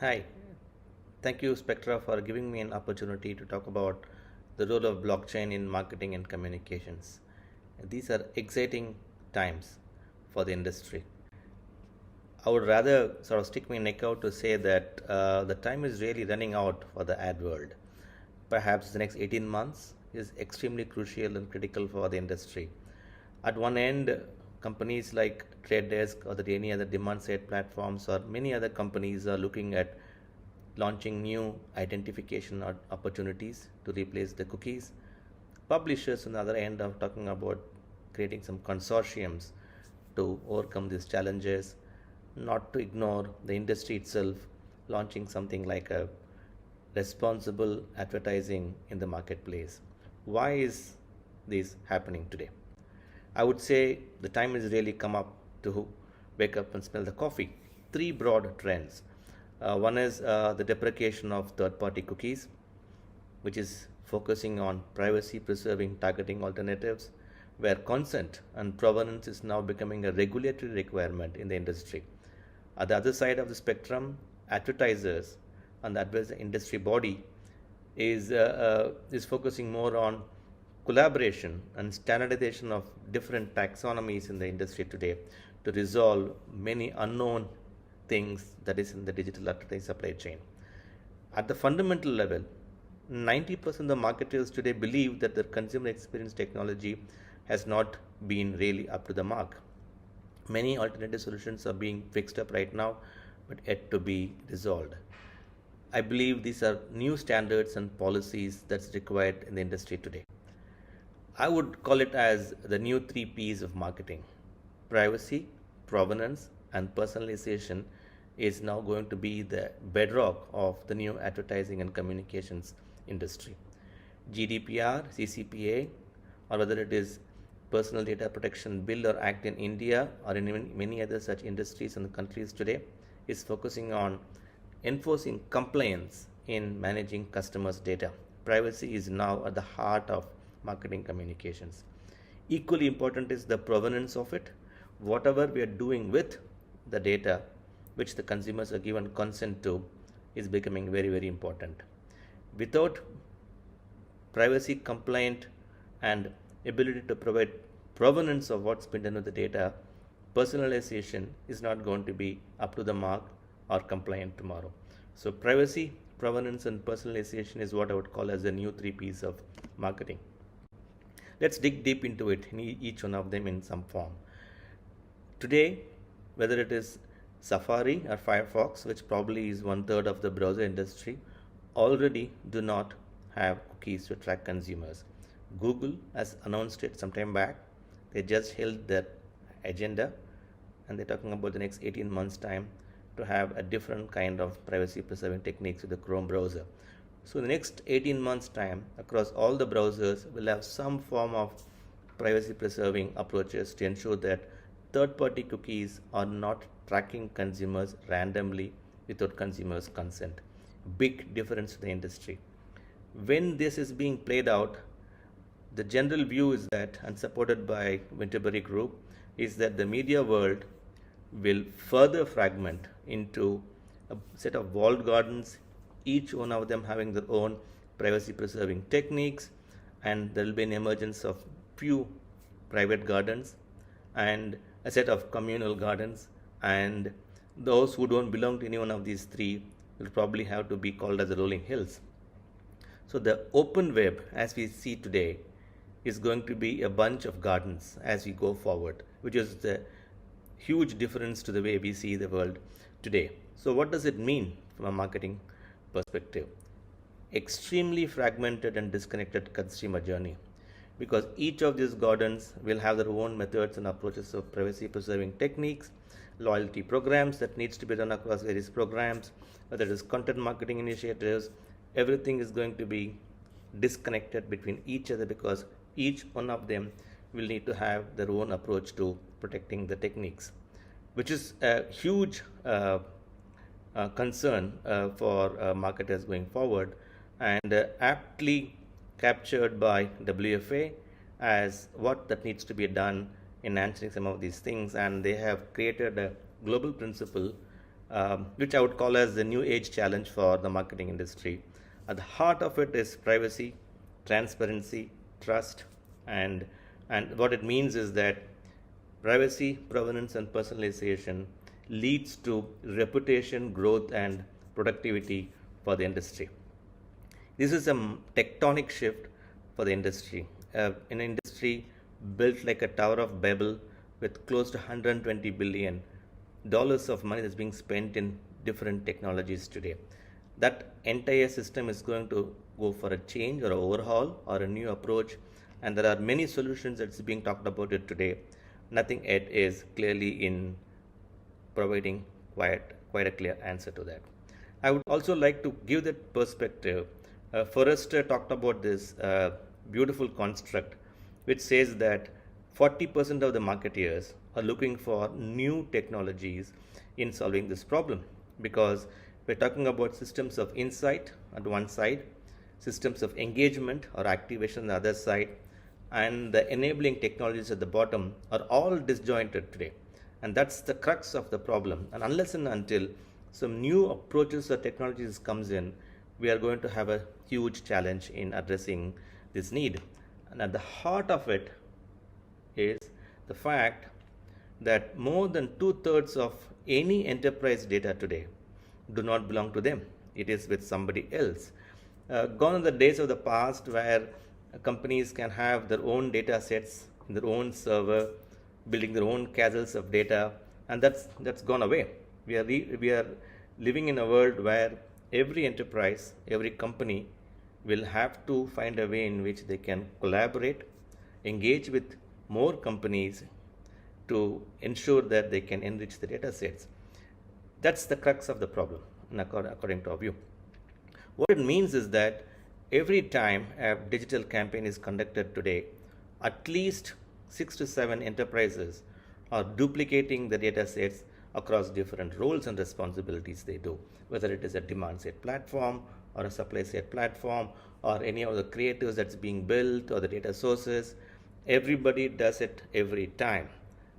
Hi, thank you, Spectra, for giving me an opportunity to talk about the role of blockchain in marketing and communications. These are exciting times for the industry. I would rather sort of stick my neck out to say that the time is really running out for the ad world. Perhaps the next 18 months is extremely crucial and critical for the industry. At one end, companies like Trade Desk or any other demand side platforms or many other companies are looking at launching new identification opportunities to replace the cookies. Publishers on the other end are talking about creating some consortiums to overcome these challenges, not to ignore the industry itself, launching something like a responsible advertising in the marketplace. Why is this happening today? I would say the time has really come up to wake up and smell the coffee. Three broad trends. One is the deprecation of third party cookies, which is focusing on privacy preserving targeting alternatives, where consent and provenance is now becoming a regulatory requirement in the industry. At the other side of the spectrum, advertisers and the advertising industry body is focusing more on collaboration and standardization of different taxonomies in the industry today to resolve many unknown things that is in the digital advertising supply chain. At the fundamental level, 90% of the marketers today believe that their consumer experience technology has not been really up to the mark. Many alternative solutions are being fixed up right now, but yet to be resolved. I believe these are new standards and policies that's required in the industry today. I would call it as the new three P's of marketing. Privacy, provenance, and personalization is now going to be the bedrock of the new advertising and communications industry. GDPR, CCPA, or whether it is Personal Data Protection Bill or Act in India or in many other such industries and countries today, is focusing on enforcing compliance in managing customers' data. Privacy is now at the heart of marketing communications. Equally important is the provenance of it. Whatever we are doing with the data which the consumers are given consent to is becoming very, very important. Without privacy compliant and ability to provide provenance of what's been done with the data, personalization is not going to be up to the mark or compliant tomorrow. So privacy, provenance, and personalization is what I would call as the new three P's of marketing. Let's dig deep into it in each one of them in some form. Today, whether it is Safari or Firefox, which probably is one third of the browser industry, already do not have cookies to track consumers. Google has announced it some time back. They just held their agenda and they're talking about the next 18 months' time to have a different kind of privacy preserving techniques with the Chrome browser. So in the next 18 months' time, across all the browsers, we'll have some form of privacy preserving approaches to ensure that third party cookies are not tracking consumers randomly without consumers' consent. Big difference to the industry. When this is being played out, the general view is that, and supported by Winterberry Group, is that the media world will further fragment into a set of walled gardens, each one of them having their own privacy preserving techniques, and there will be an emergence of few private gardens and a set of communal gardens, and those who don't belong to any one of these three will probably have to be called as the rolling hills. So the open web as we see today is going to be a bunch of gardens as we go forward, which is the huge difference to the way we see the world today. So what does it mean from a marketing perspective? Extremely fragmented and disconnected consumer journey, because each of these gardens will have their own methods and approaches of privacy preserving techniques, loyalty programs that needs to be done across various programs, whether it is content marketing initiatives. Everything is going to be disconnected between each other because each one of them will need to have their own approach to protecting the techniques, which is a huge concern for marketers going forward, and aptly captured by WFA as what that needs to be done in answering some of these things. And they have created a global principle which I would call as the new age challenge for the marketing industry. At the heart of it is privacy, transparency, trust, and what it means is that privacy, provenance, and personalization leads to reputation, growth, and productivity for the industry. This is a tectonic shift for the industry. An industry built like a Tower of Babel with close to $120 billion of money that's being spent in different technologies today. That entire system is going to go for a change or an overhaul or a new approach, and there are many solutions that's being talked about it today. Nothing yet is clearly in providing quite a clear answer to that. I would also like to give that perspective. Forrester talked about this beautiful construct which says that 40% of the marketeers are looking for new technologies in solving this problem, because we're talking about systems of insight on one side, systems of engagement or activation on the other side, and the enabling technologies at the bottom are all disjointed today. And that's the crux of the problem. And unless and until some new approaches or technologies comes in, we are going to have a huge challenge in addressing this need. And at the heart of it is the fact that more than 2/3 of any enterprise data today do not belong to them. It is with somebody else. Gone are the days of the past where companies can have their own data sets, their own server, building their own castles of data, and that's gone away. We are living in a world where every enterprise, every company will have to find a way in which they can collaborate, engage with more companies to ensure that they can enrich the data sets. That's the crux of the problem, according to our view. What it means is that every time a digital campaign is conducted today, at least 6 to 7 enterprises are duplicating the data sets across different roles and responsibilities they do, whether it is a demand side platform or a supply side platform or any of the creatives that's being built or the data sources. Everybody does it every time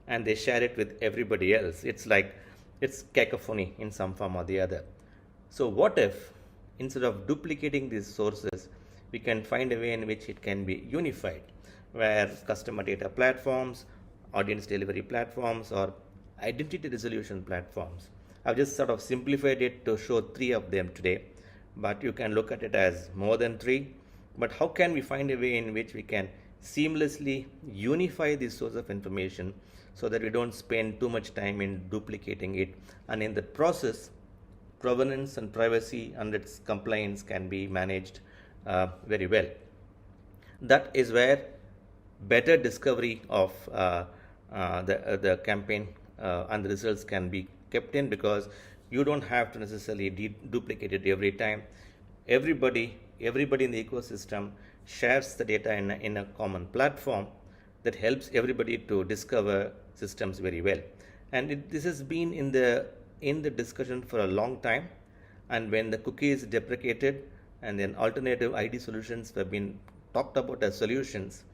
and they share it with everybody else. It's cacophony in some form or the other. So what if instead of duplicating these sources, we can find a way in which it can be unified, where customer data platforms, audience delivery platforms, or identity resolution platforms. I've just sort of simplified it to show 3 of them today, but you can look at it as more than 3. But how can we find a way in which we can seamlessly unify this source of information so that we don't spend too much time in duplicating it, and in the process provenance and privacy and its compliance can be managed very well. That is where better discovery of the campaign and the results can be kept in, because you don't have to necessarily duplicate it every time. Everybody in the ecosystem shares the data in a common platform that helps everybody to discover systems very well. And this has been in the discussion for a long time, and when the cookie is deprecated and then alternative ID solutions have been talked about as solutions,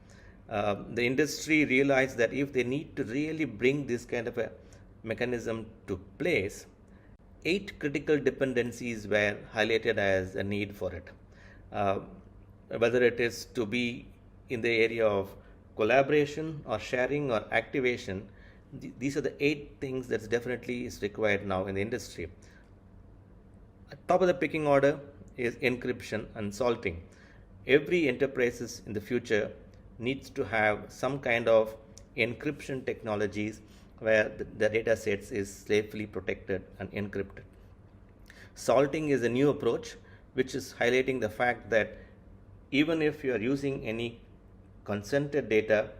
the industry realized that if they need to really bring this kind of a mechanism to place, 8 critical dependencies were highlighted as a need for it. Whether it is to be in the area of collaboration or sharing or activation, these are the 8 things that definitely is required now in the industry. At top of the picking order is encryption and salting. Every enterprises in the future needs to have some kind of encryption technologies where the data sets is safely protected and encrypted. Salting is a new approach which is highlighting the fact that even if you are using any consented data,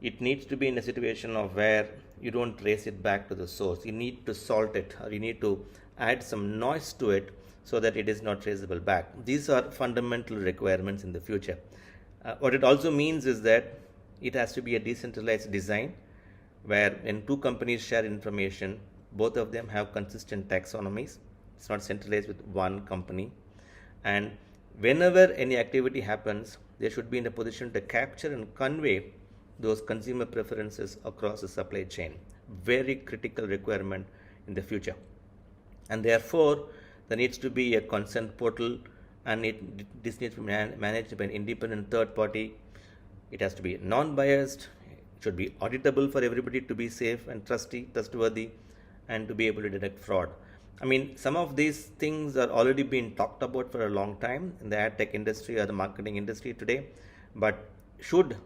it needs to be in a situation of where you don't trace it back to the source. You need to salt it, or you need to add some noise to it so that it is not traceable back. These are fundamental requirements in the future. What it also means is that it has to be a decentralized design where when 2 companies share information, both of them have consistent taxonomies. It's not centralized with one company. And whenever any activity happens, they should be in a position to capture and convey those consumer preferences across the supply chain. Very critical requirement in the future. and therefore there needs to be a consent portal, and this needs to be managed by an independent third party. It has to be non-biased. It should be auditable for everybody to be safe and trustworthy, and to be able to detect fraud. I mean, some of these things are already being talked about for a long time in the ad tech industry or the marketing industry today. But should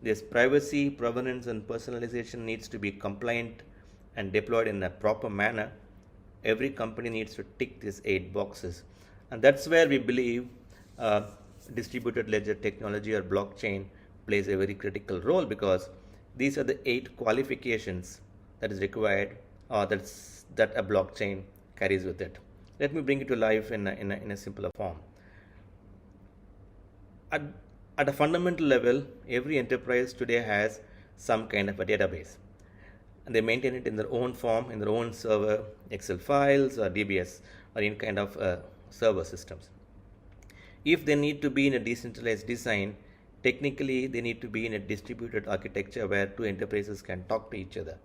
this privacy, provenance, and personalization needs to be compliant and deployed in a proper manner, every company needs to tick these 8 boxes. And that's where we believe distributed ledger technology or blockchain plays a very critical role, because these are the 8 qualifications that is required, or that a blockchain carries with it. Let me bring it to life in a simpler form. At, at a fundamental level, every enterprise today has some kind of a database, and they maintain it in their own form, in their own server, Excel files or DBS, or in kind of server systems. If they need to be in a decentralized design, technically they need to be in a distributed architecture where two enterprises can talk to each other.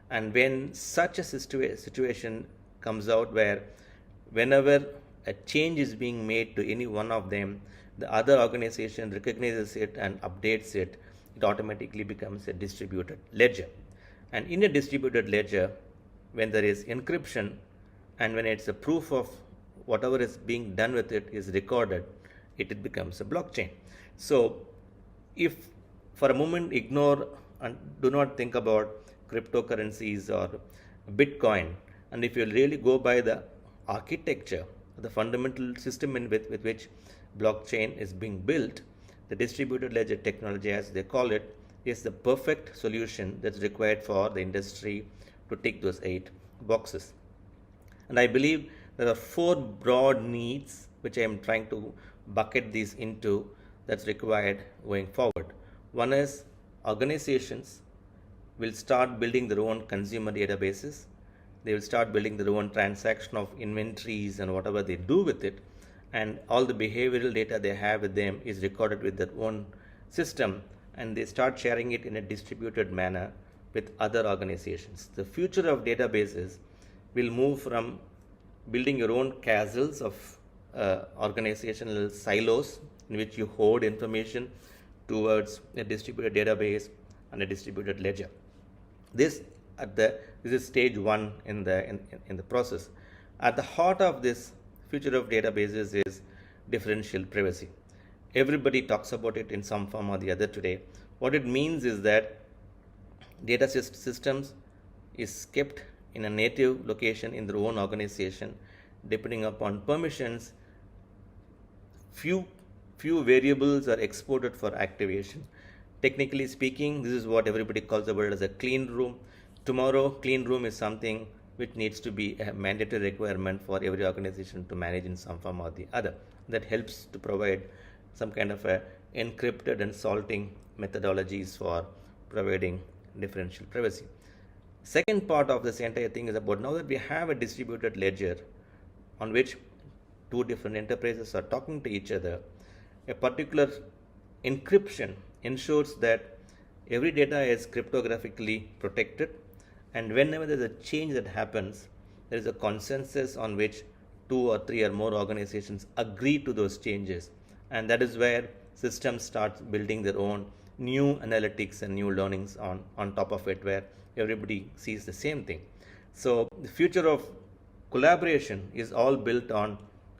And when such a situation comes out, where whenever a change is being made to any one of them, the other organization recognizes it and updates it, it automatically becomes a distributed ledger. And in a distributed ledger, when there is encryption and when it's a proof of whatever is being done with it is recorded, it becomes a blockchain. So if for a moment ignore and do not think about cryptocurrencies or Bitcoin, and if you really go by the architecture, the fundamental system with which blockchain is being built, the distributed ledger technology, as they call it, is the perfect solution that's required for the industry to tick those 8 boxes. And I believe there are 4 broad needs which I am trying to bucket these into, that's required going forward. One is organizations will start building their own consumer databases. They will start building their own transaction of inventories and whatever they do with it, and all the behavioral data they have with them is recorded with their own system, and they start sharing it in a distributed manner with other organizations. The future of databases will move from building your own castles of organizational silos in which you hoard information towards a distributed database and a distributed ledger. This is stage 1 in the process. At the heart of this future of databases is differential privacy. Everybody talks about it in some form or the other today. What it means is that data systems is kept in a native location in their own organization. Depending upon permissions, few variables are exported for activation. Technically speaking, this is what everybody calls about as a clean room. Tomorrow, clean room is something which needs to be a mandatory requirement for every organization to manage in some form or the other. That helps to provide some kind of a encrypted and salting methodologies for providing differential privacy. Second part of this entire thing is about, now that we have a distributed ledger on which 2 different enterprises are talking to each other, a particular encryption ensures that every data is cryptographically protected, and whenever there is a change that happens, there is a consensus on which 2 or 3 or more organizations agree to those changes, and that is where systems start building their own new analytics and new learnings on top of it, where everybody sees the same thing. So the future of collaboration is all built on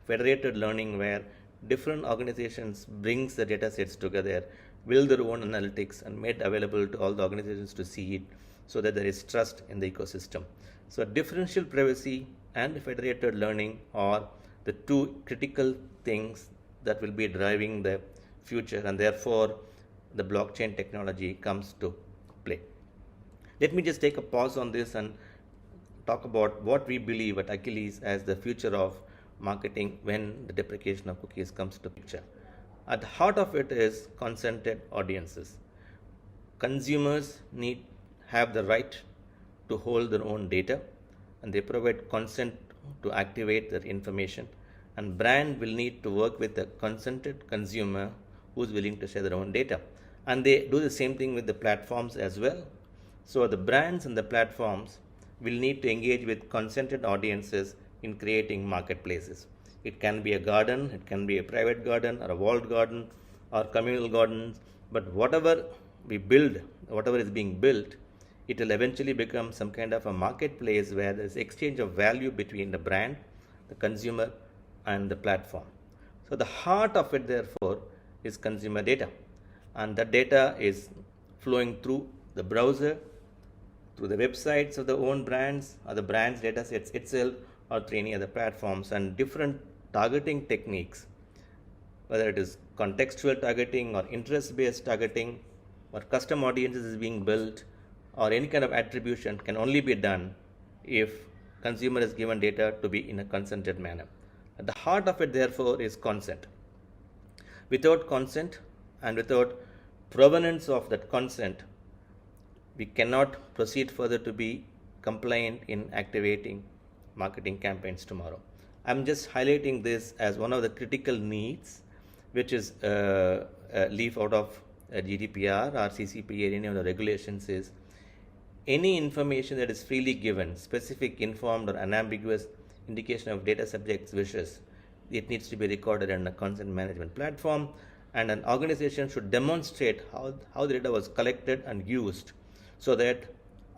federated learning, where different organizations brings the data sets together, build their own analytics, and made available to all the organizations to see it, so that there is trust in the ecosystem. So differential privacy and federated learning are the 2 critical things that will be driving the future, and therefore the blockchain technology comes to play. Let me just take a pause on this and talk about what we believe at Aqiliz as the future of marketing when the deprecation of cookies comes to picture. At the heart of it is consented audiences. Consumers have the right to hold their own data, and they provide consent to activate their information, and brand will need to work with a consented consumer who is willing to share their own data, and they do the same thing with the platforms as well. So the brands and the platforms will need to engage with consented audiences in creating marketplaces. It can be a garden, it can be a private garden or a walled garden or communal gardens, but whatever we build, whatever is being built, it will eventually become some kind of a marketplace where there's exchange of value between the brand, the consumer, and the platform. So the heart of it, therefore, is consumer data, and that data is flowing through the browser, through the websites of the own brands or the brand's data sets itself, or through any other platforms, and different targeting techniques, whether it is contextual targeting or interest based targeting or custom audiences is being built, or any kind of attribution can only be done if consumer is given data to be in a consented manner. At the heart of it, therefore, is consent. Without consent and without provenance of that consent, we cannot proceed further to be compliant in activating marketing campaigns tomorrow. I'm just highlighting this as one of the critical needs, which is leaf out of GDPR or CCPA, any of the regulations, is any information that is freely given, specific, informed, or unambiguous indication of data subject's wishes, it needs to be recorded in a consent management platform, and an organization should demonstrate how the data was collected and used, so that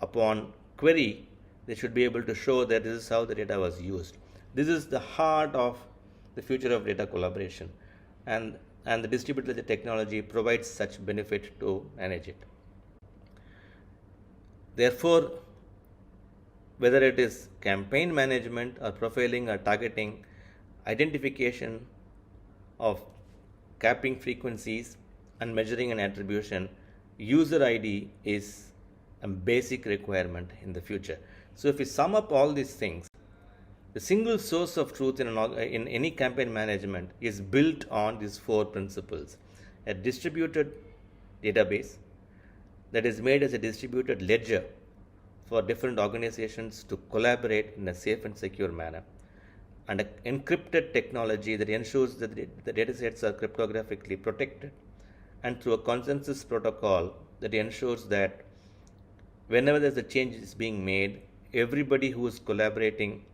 upon query, they should be able to show that this is how the data was used. This is the heart of the future of data collaboration, and the distributed technology provides such benefit to manage it. Therefore, whether it is campaign management or profiling or targeting, identification of capping frequencies and measuring an attribution, user ID is a basic requirement in the future. So if we sum up all these things, the single source of truth in any campaign management is built on these four principles: a distributed database that is made as a distributed ledger for different organizations to collaborate in a safe and secure manner, and an encrypted technology that ensures that the datasets are cryptographically protected, and through a consensus protocol that ensures that whenever there's a change is being made, everybody who is collaborating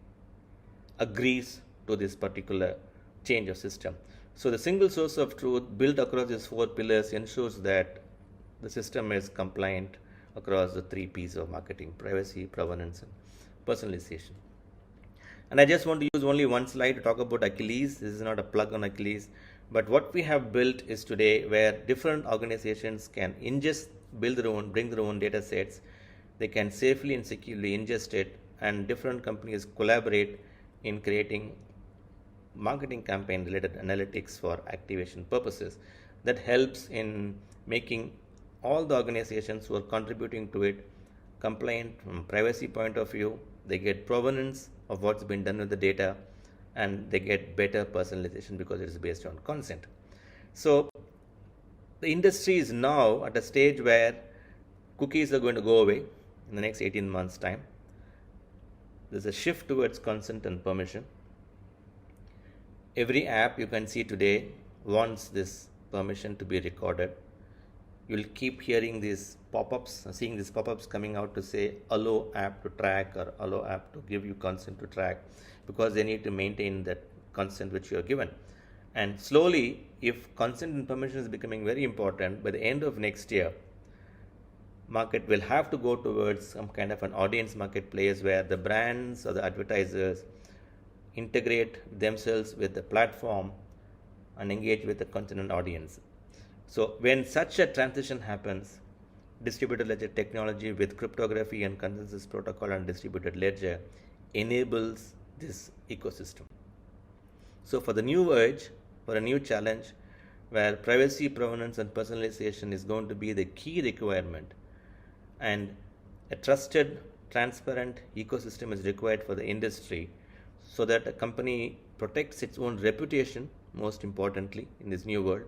agrees to this particular change of system. So the single source of truth built across these four pillars ensures that the system is compliant across the three P's of marketing: privacy, provenance, and personalization. And I just want to use only one slide to talk about Aqiliz. This is not a plug on Aqiliz, but what we have built is today where different organizations can ingest, build their own, bring their own data sets. They can safely and securely ingest it, and different companies collaborate in creating marketing campaign related analytics for activation purposes. That helps in making all the organizations who are contributing to it compliant from privacy point of view. They get provenance of what's been done with the data, and they get better personalization because it is based on consent. So the industry is now at a stage where cookies are going to go away in the next 18 months time. There's a shift towards consent and permission. Every app you can see today wants this permission to be recorded. You'll keep hearing these pop-ups, seeing these pop-ups coming out to say allow app to track or allow app to give you consent to track, because they need to maintain that consent which you are given. And slowly, if consent and permission is becoming very important, by the end of next year, market will have to go towards some kind of an audience marketplace where the brands or the advertisers integrate themselves with the platform and engage with the content audience. So when such a transition happens, distributed ledger technology with cryptography and consensus protocol and distributed ledger enables this ecosystem. So for the new urge, for a new challenge where privacy, provenance, and personalization is going to be the key requirement, and a trusted, transparent ecosystem is required for the industry, so that a company protects its own reputation, most importantly, in this new world,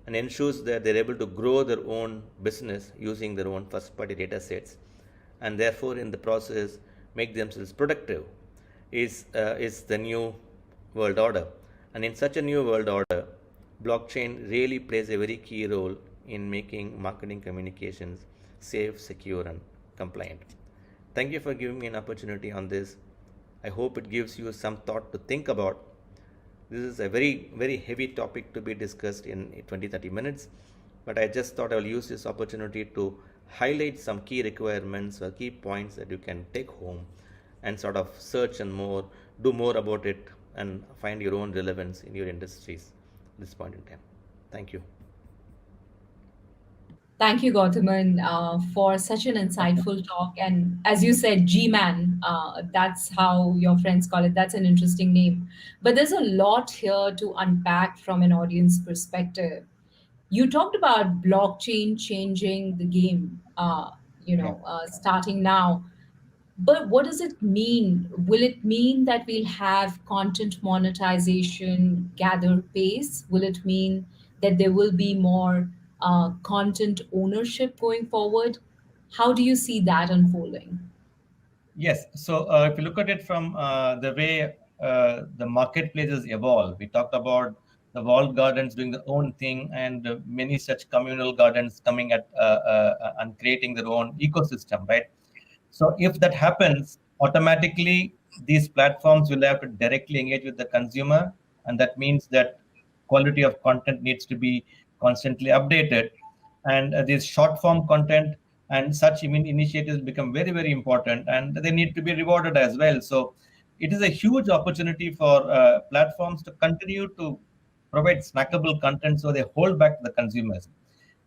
and ensures that they're able to grow their own business using their own first-party data sets, and therefore in the process make themselves productive, is the new world order. And in such a new world order, blockchain really plays a very key role in making marketing communications safe, secure, and compliant. Thank you for giving me an opportunity on this. I hope it gives you some thought to think about. This is a very, very heavy topic to be discussed in 20 30 minutes, but I just thought I will use this opportunity to highlight some key requirements or key points that you can take home and sort of search and more, do more about it, and find your own relevance in your industries at this point in time. Thank you. Thank you, Gowthaman, for such an insightful talk. And as you said, G Man, that's how your friends call it. That's an interesting name. But there's a lot here to unpack from an audience perspective. You talked about blockchain changing the game, Yeah. starting now. But what does it mean? Will it mean that we'll have content monetization gather pace? Will it mean that there will be more content ownership going forward? How do you see that unfolding? Yes. So if you look at it from the way the marketplaces evolve, we talked about the walled gardens doing their own thing, and many such communal gardens coming at and creating their own ecosystem, right? So if that happens, automatically these platforms will have to directly engage with the consumer, and that means that quality of content needs to be constantly updated, and this short form content and such initiatives become very, very important, and they need to be rewarded as well. So it is a huge opportunity for platforms to continue to provide snackable content, so they hold back the consumers.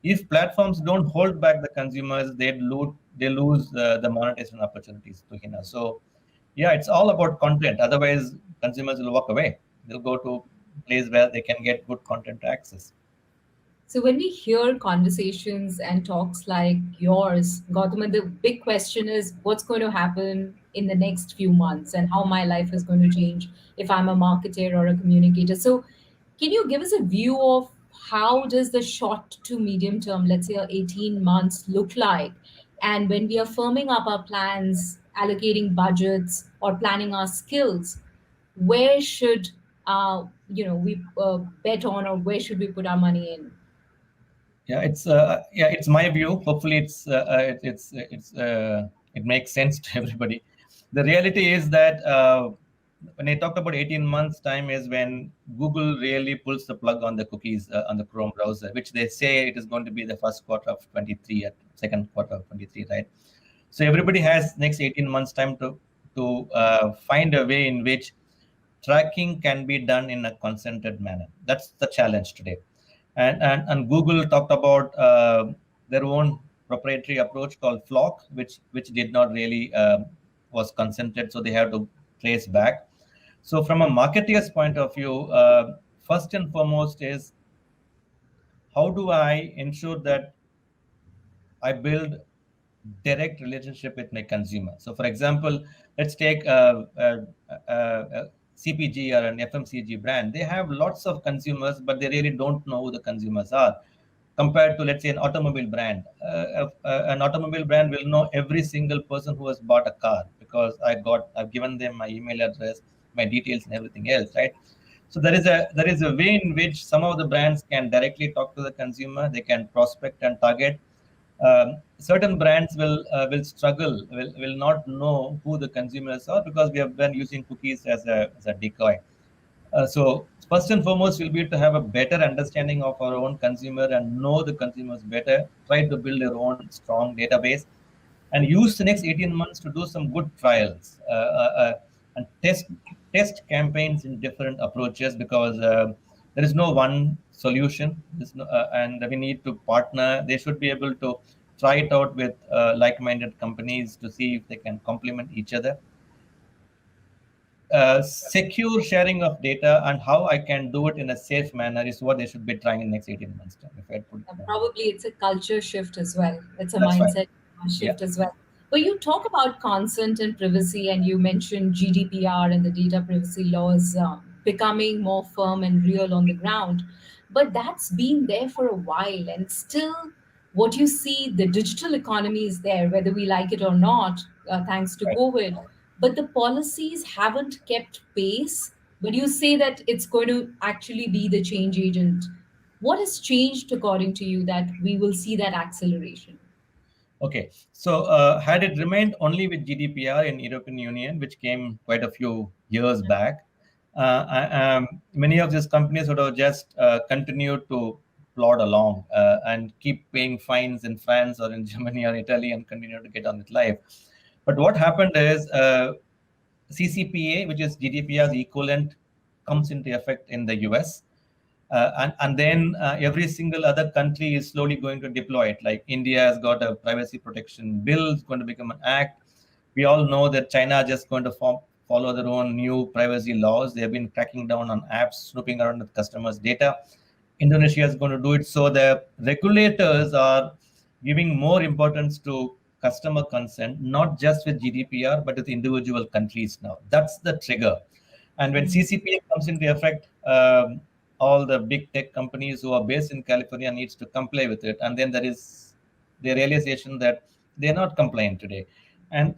If platforms don't hold back the consumers, they lose the monetization opportunities to Hina. So yeah, it's all about content. Otherwise, consumers will walk away. They'll go to a place where they can get good content to access. So when we hear conversations and talks like yours, Gautam, the big question is what's going to happen in the next few months and how my life is going to change if I'm a marketer or a communicator. So can you give us a view of how does the short to medium term, let's say 18 months look like? And when we are firming up our plans, allocating budgets or planning our skills, where should we bet on or where should we put our money in? It's my view. Hopefully, it makes sense to everybody. The reality is that when I talked about 18 months time is when Google really pulls the plug on the cookies on the Chrome browser, which they say it is going to be the first quarter of 23 at second quarter of 23, right? So everybody has next 18 months time to find a way in which tracking can be done in a concentrated manner. That's the challenge today. And Google talked about their own proprietary approach called Flock, which did not really was consented, so they have to trace back. So from a marketeer's point of view, first and foremost is how do I ensure that I build direct relationship with my consumer. So, for example, let's take a CPG or an FMCG brand. They have lots of consumers, but they really don't know who the consumers are. Compared to, let's say, an automobile brand, an automobile brand will know every single person who has bought a car because I've given them my email address, my details, and everything else, right? So there is a way in which some of the brands can directly talk to the consumer. They can prospect and target. Certain brands will struggle, will not know who the consumers are because we have been using cookies as a decoy. So first and foremost will be to have a better understanding of our own consumer and know the consumers better. Try to build your own strong database and use the next 18 months to do some good trials and test campaigns in different approaches because there is no one solution. And we need to partner. They should be able to try it out with like-minded companies to see if they can complement each other. Secure sharing of data and how I can do it in a safe manner is what they should be trying in the next 18 months time, if I put it that way. Probably it's a culture shift as well. It's a That's right. mindset Yeah. shift as well. But you talk about consent and privacy, and you mentioned GDPR and the data privacy laws becoming more firm and real on the ground. But that's been there for a while, and still, what you see, the digital economy is there, whether we like it or not, thanks to Right. COVID. But the policies haven't kept pace. But you say that it's going to actually be the change agent. What has changed according to you that we will see that acceleration? Okay, so had it remained only with GDPR in European Union, which came quite a few years back, many of these companies would have just continued to plod along and keep paying fines in France or in Germany or Italy and continue to get on with life. But what happened is CCPA, which is GDPR's equivalent, comes into effect in the US. And then every single other country is slowly going to deploy it. Like India has got a privacy protection bill, it's going to become an act. We all know that China is just going to follow their own new privacy laws. They have been cracking down on apps, snooping around with customers' data. Indonesia is going to do it. So the regulators are giving more importance to customer consent, not just with GDPR, but with individual countries now. That's the trigger. And when CCPA comes into effect, all the big tech companies who are based in California needs to comply with it. And then there is the realization that they're not compliant today. And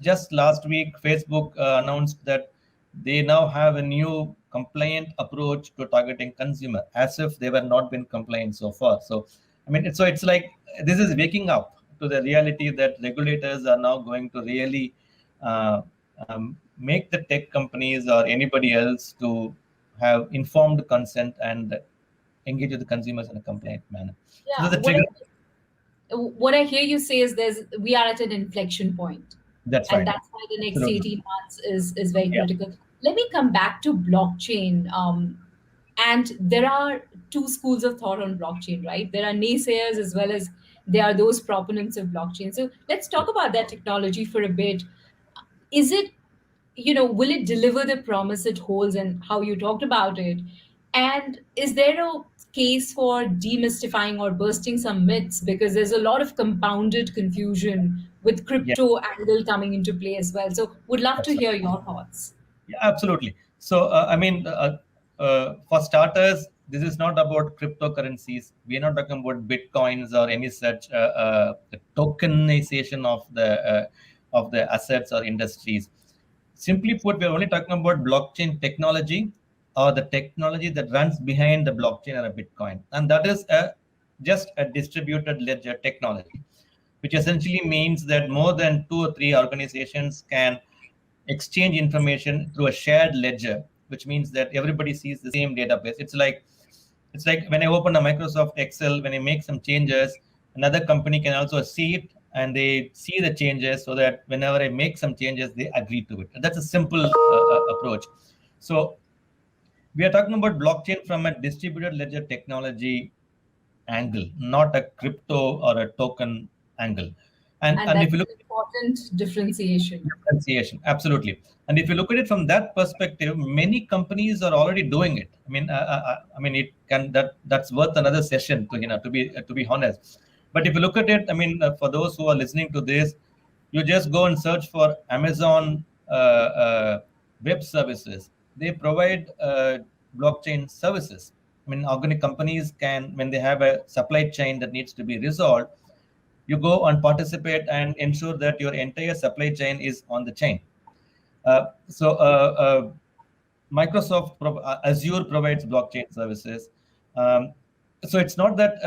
just last week, Facebook announced that they now have a new compliant approach to targeting consumer, as if they were not been compliant so far. So, I mean, it's like this is waking up to the reality that regulators are now going to really make the tech companies or anybody else to have informed consent and engage with the consumers in a compliant manner. So Yeah, that's the trigger. what I hear you say is we are at an inflection point, That's and right. that's why the next Absolutely. 18 months is very Yeah. critical. Let me come back to blockchain. And there are two schools of thought on blockchain, right? There are naysayers as well as there are those proponents of blockchain. So let's talk about that technology for a bit. Is it, will it deliver the promise it holds and how you talked about it? And is there a case for demystifying or bursting some myths? Because there's a lot of compounded confusion with Yeah. crypto angle coming into play as well. So would love to That's right. hear your thoughts. Yeah, absolutely. So, I mean, for starters, this is not about cryptocurrencies. We are not talking about bitcoins or any such the tokenization of the assets or industries. Simply put, we're only talking about blockchain technology or the technology that runs behind the blockchain or a Bitcoin, and that is just a distributed ledger technology, which essentially means that more than two or three organizations can exchange information through a shared ledger, which means that everybody sees the same database. It's like when I open a Microsoft Excel, when I make some changes, another company can also see it and they see the changes so that whenever I make some changes, they agree to it. And that's a simple approach. So we are talking about blockchain from a distributed ledger technology angle, not a crypto or a token angle. And And and if that's you an look important differentiation. differentiation, absolutely. And if you look at it from that perspective, many companies are already doing it. I mean, it can that's worth another session to to be honest. But if you look at it, I mean, for those who are listening to this, you just go and search for Amazon web services. They provide blockchain services. I mean, organic companies can, when they have a supply chain that needs to be resolved, you go and participate and ensure that your entire supply chain is on the chain. So Azure provides blockchain services. So it's not that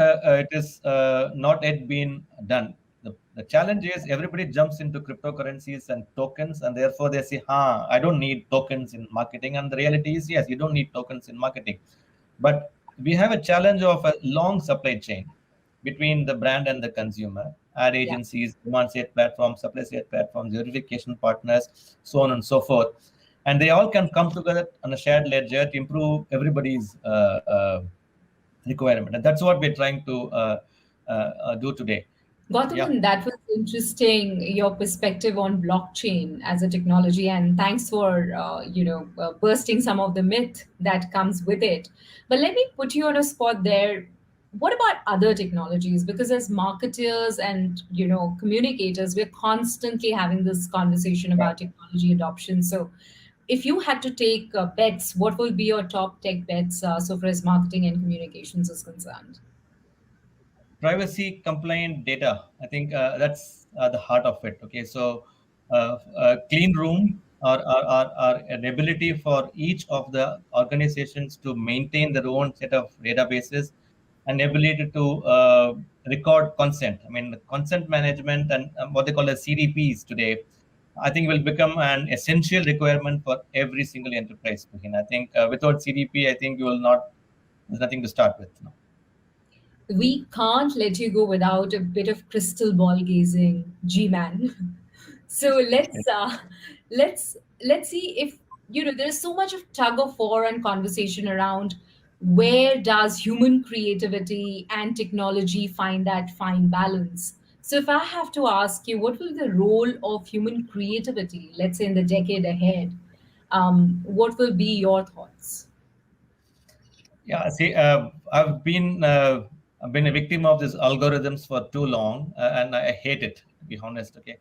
it is not yet been done. The challenge is everybody jumps into cryptocurrencies and tokens, and therefore they say, I don't need tokens in marketing. And the reality is, yes, you don't need tokens in marketing. But we have a challenge of a long supply chain between the brand and the consumer, ad Yeah. agencies, demand side platforms, supply side platforms, verification partners, so on and so forth. And they all can come together on a shared ledger to improve everybody's requirement. And that's what we're trying to do today. Yeah. Gautam, that was interesting, your perspective on blockchain as a technology, and thanks for bursting some of the myth that comes with it. But let me put you on a spot there. What about other technologies? Because as marketers and communicators, we're constantly having this conversation about technology adoption. So, if you had to take bets, what will be your top tech bets so far as marketing and communications is concerned? Privacy compliant data. I think that's the heart of it. Okay, so clean room or an ability for each of the organizations to maintain their own set of databases and ability to record consent. I mean, the consent management and what they call as CDPs today, I think will become an essential requirement for every single enterprise. I think without CDP, I think you will not. There's nothing to start with. No. We can't let you go without a bit of crystal ball gazing, G-man. So let's see if there's so much of tug of war and conversation around where does human creativity and technology find that fine balance. So if I have to ask you, what will the role of human creativity, let's say in the decade ahead, what will be your thoughts? Yeah, see, I've been a victim of these algorithms for too long, and I hate it. To be honest, okay.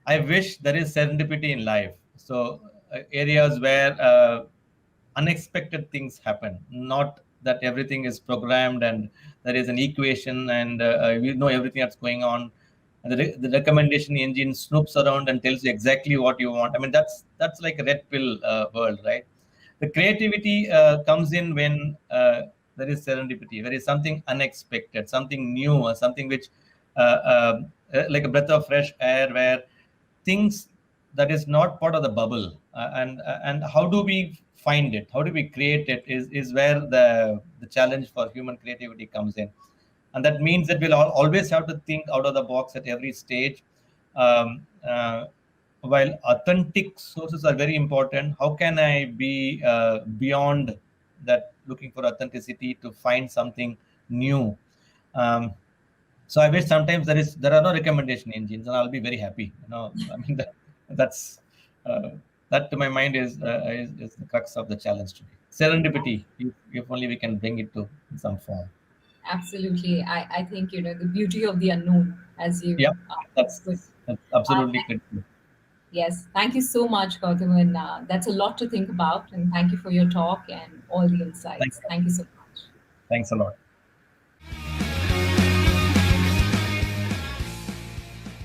I wish there is serendipity in life. So areas where unexpected things happen, not that everything is programmed and there is an equation and you know everything that's going on. And the recommendation engine snoops around and tells you exactly what you want. I mean, that's like a red pill world, right? The creativity comes in when there is serendipity, there is something unexpected, something new, or something which like a breath of fresh air, where things that is not part of the bubble, and how do we find it, how do we create it, is where the challenge for human creativity comes in. And that means that we'll always have to think out of the box at every stage. um, uh, while authentic sources are very important, how can I be beyond that, looking for authenticity to find something new? um, so I wish sometimes there are no recommendation engines, and I'll be very happy. I mean, that's uh, that to my mind is the crux of the challenge today. Serendipity, if only we can bring it to some form. Absolutely. I think, the beauty of the unknown, as you Yeah, put. that's absolutely critical. Yes. Thank you so much, Gautam. That's a lot to think about. And thank you for your talk and all the Thanks, insights. Thank you so much. thanks a lot.